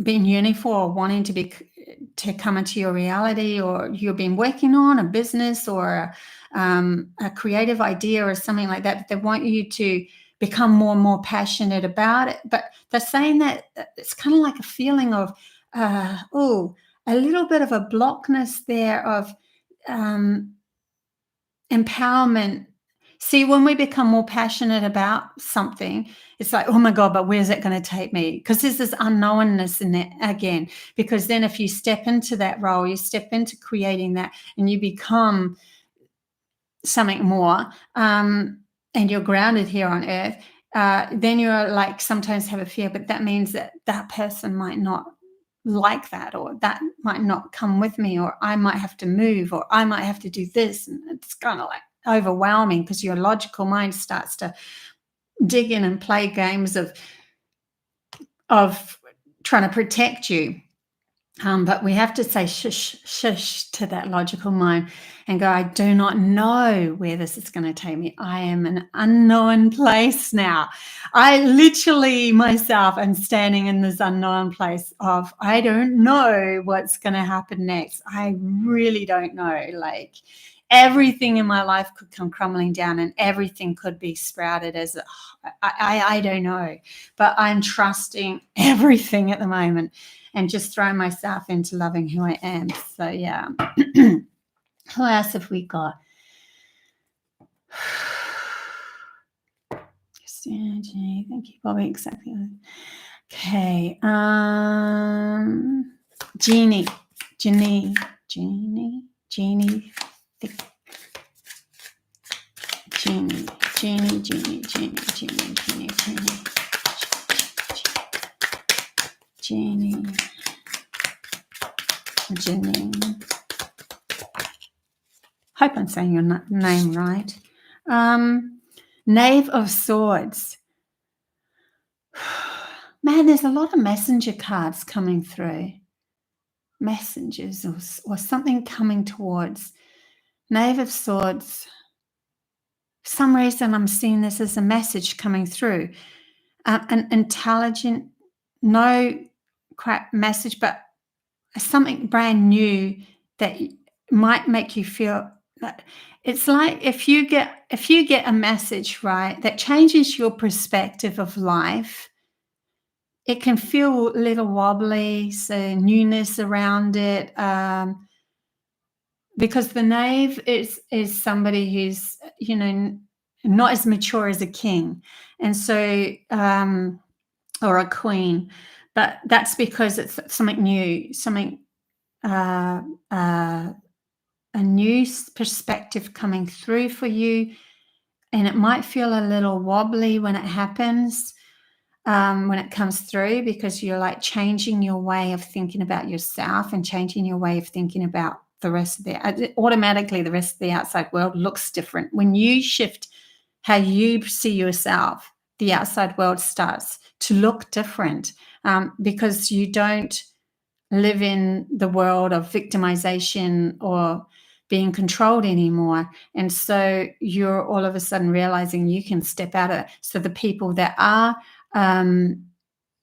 been yearning for or wanting to come into your reality, or you've been working on a business or a creative idea or something like that. But they want you to become more and more passionate about it. But they're saying that it's kind of like a feeling of, a little bit of a blockness there of empowerment. See, when we become more passionate about something, it's like, oh my God, but where's it going to take me? Because there's this unknownness in it again. Because then if you step into that role, you step into creating that and you become something more, and you're grounded here on earth, then you're like, sometimes have a fear, but that means that that person might not like that, or that might not come with me, or I might have to move, or I might have to do this. And it's kind of like overwhelming because your logical mind starts to dig in and play games of trying to protect you. But we have to say shush, shush to that logical mind and go, I do not know where this is going to take me. I am in an unknown place now. I literally myself am standing in this unknown place of, I don't know what's going to happen next. I really don't know. Like everything in my life could come crumbling down and everything could be sprouted as I don't know. But I'm trusting everything at the moment and just throw myself into loving who I am. So, yeah. Who else have we got? Thank you, Bobby. Exactly. Okay. Jeannie. Jeannie. Hope I'm saying your name right. Knave of Swords. Man, there's a lot of messenger cards coming through. Messengers or something coming towards. Knave of Swords. For some reason, I'm seeing this as a message coming through. An intelligent, no crap message, but something brand new that might make you feel that it's like if you get a message, right, that changes your perspective of life, it can feel a little wobbly, so newness around it, because the knave is somebody who's, you know, not as mature as a king, and so or a queen, but that's because it's something new, something a new perspective coming through for you, and it might feel a little wobbly when it happens, when it comes through, because you're like changing your way of thinking about yourself and changing your way of thinking about the rest of automatically the rest of the outside world looks different. When you shift how you see yourself, the outside world starts to look different, because you don't live in the world of victimization or being controlled anymore. And so you're all of a sudden realizing you can step out of it. So the people that are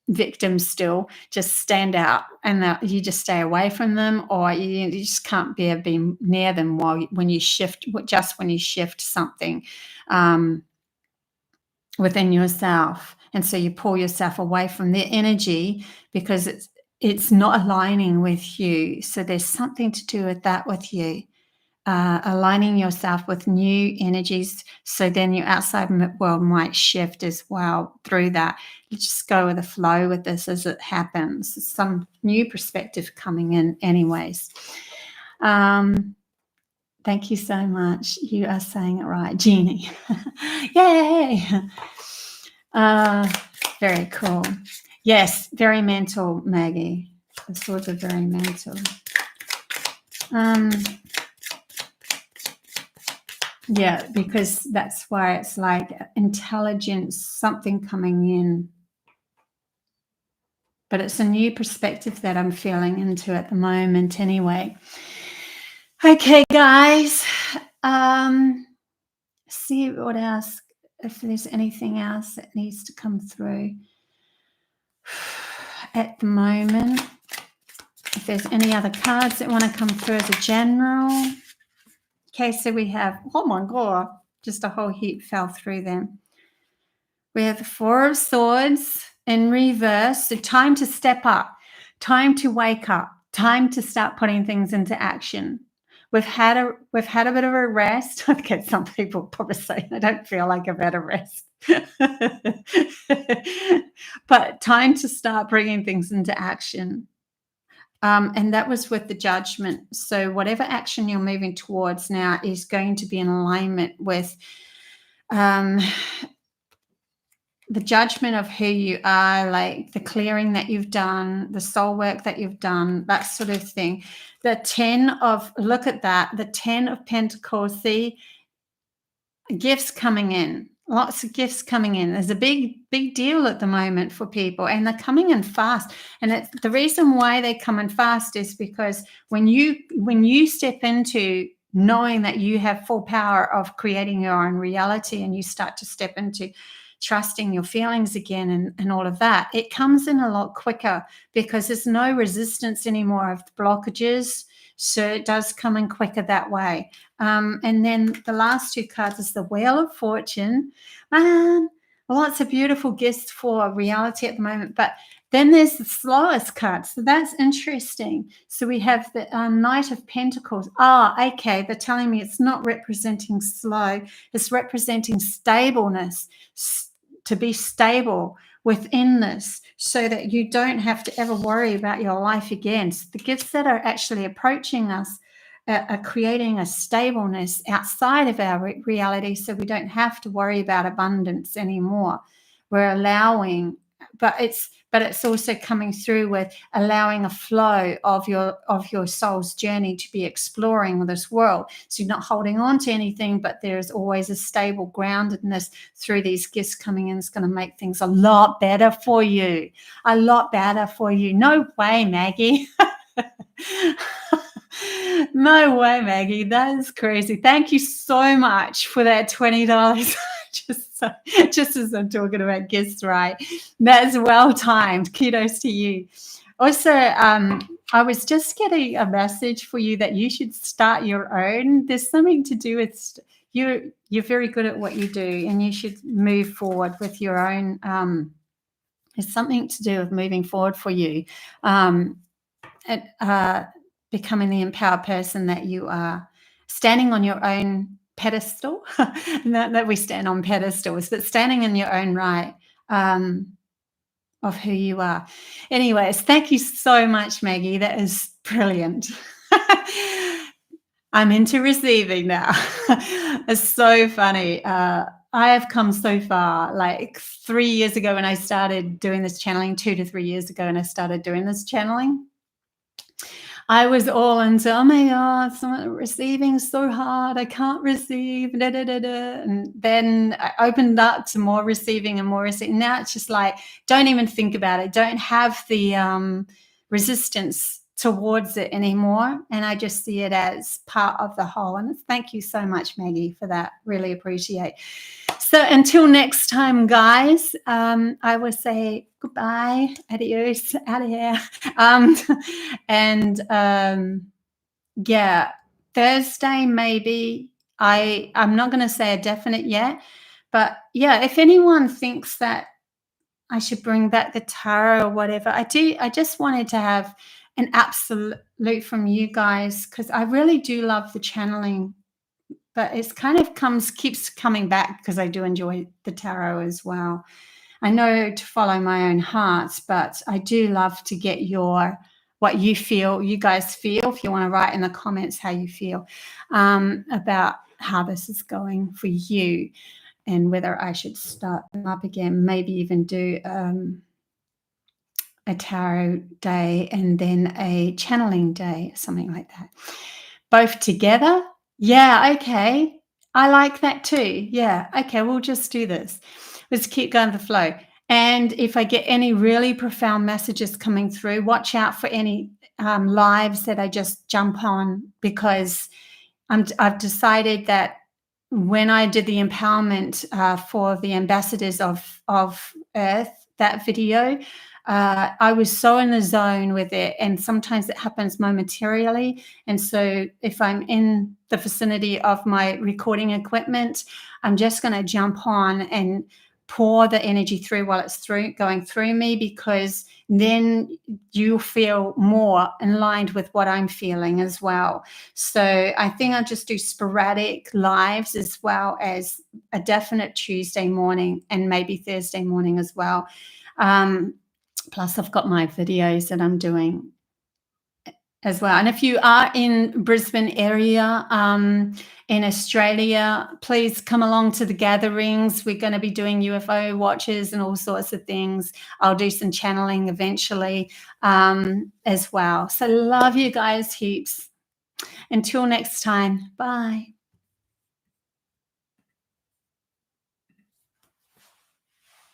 victims still just stand out, and you just stay away from them, or you just can't bear being near them when you shift something within yourself. And so you pull yourself away from their energy because it's not aligning with you. So there's something to do with that with you. Aligning yourself with new energies, so then your outside world might shift as well through that. You just go with the flow with this as it happens. Some new perspective coming in anyways. Thank you so much. You are saying it right, Jeannie. Yay! Very cool. Yes, very mental, Maggie. The swords are very mental. Yeah, because that's why it's like intelligence, something coming in. But it's a new perspective that I'm feeling into at the moment anyway. Okay, guys. See what else, if there's anything else that needs to come through at the moment. If there's any other cards that want to come through as a general. Okay, so we have, oh my God, just a whole heap fell through them. We have the Four of Swords in reverse. So time to step up, time to wake up, time to start putting things into action. We've had a bit of a rest. Okay, some people probably say, I don't feel like I've had a rest. But time to start bringing things into action. And that was with the Judgment. So whatever action you're moving towards now is going to be in alignment with the Judgment of who you are, like the clearing that you've done, the soul work that you've done, that sort of thing. The 10 of, look at that, the 10 of Pentacles, see, gifts coming in. Lots of gifts coming in. There's a big deal at the moment for people, and they're coming in fast. And the reason why they come in fast is because when you step into knowing that you have full power of creating your own reality, and you start to step into trusting your feelings again and all of that, it comes in a lot quicker because there's no resistance anymore of blockages. So it does come in quicker that way. And then the last two cards is the Wheel of Fortune. Lots of beautiful gifts for reality at the moment. But then there's the slowest card. So that's interesting. So we have the Knight of Pentacles. Okay. They're telling me it's not representing slow. It's representing stableness, to be stable within this, so that you don't have to ever worry about your life again. So the gifts that are actually approaching us are creating a stableness outside of our reality, so we don't have to worry about abundance anymore. We're allowing, but it's also coming through with allowing a flow of your soul's journey to be exploring this world. So you're not holding on to anything, but there's always a stable groundedness through these gifts coming in. It's going to make things a lot better for you. A lot better for you. No way, Maggie. No way, Maggie. That is crazy. Thank you so much for that $20. Just as I'm talking about gifts, right? That is well timed. Kudos to you. Also, I was just getting a message for you that you should start your own. There's something to do with you're very good at what you do, and you should move forward with your own. There's something to do with moving forward for you. Becoming the empowered person that you are, standing on your own pedestal. Not that we stand on pedestals, but standing in your own right of who you are. Anyways, thank you so much, Maggie. That is brilliant. I'm into receiving now. It's so funny. I have come so far. Like 3 years ago when I started doing this channeling, 2 to 3 years ago when I started doing this channeling, I was all into, oh my God, receiving is so hard. I can't receive. Da, da, da, da. And then I opened up to more receiving and more receiving. Now it's just like, don't even think about it. Don't have the resistance towards it anymore. And I just see it as part of the whole. And thank you so much, Maggie, for that. Really appreciate. So until next time, guys, I will say goodbye, adios, out of here. Yeah, Thursday maybe. I'm not going to say a definite yet, but yeah, if anyone thinks that I should bring back the tarot or whatever, I just wanted to have an absolute from you guys, because I really do love the channeling, but it's kind of keeps coming back because I do enjoy the tarot as well. I know to follow my own hearts, but I do love to get what you feel, you guys feel. If you want to write in the comments how you feel about how this is going for you, and whether I should start them up again, maybe even do a tarot day and then a channeling day, something like that. Both together? Yeah, okay. I like that too. Yeah, okay, we'll just do this. Let's keep going with the flow. And if I get any really profound messages coming through, watch out for any lives that I just jump on, because I've decided that when I did the empowerment for the ambassadors of Earth, that video, I was so in the zone with it, and sometimes it happens momentarily. And so if I'm in the vicinity of my recording equipment, I'm just going to jump on and pour the energy through while it's going through me, because then you feel more aligned with what I'm feeling as well. So I think I'll just do sporadic lives, as well as a definite Tuesday morning and maybe Thursday morning as well. Plus I've got my videos that I'm doing as well. And if you are in Brisbane area, in Australia, please come along to the gatherings. We're going to be doing UFO watches and all sorts of things. I'll do some channeling eventually as well. So love you guys heaps. Until next time, bye.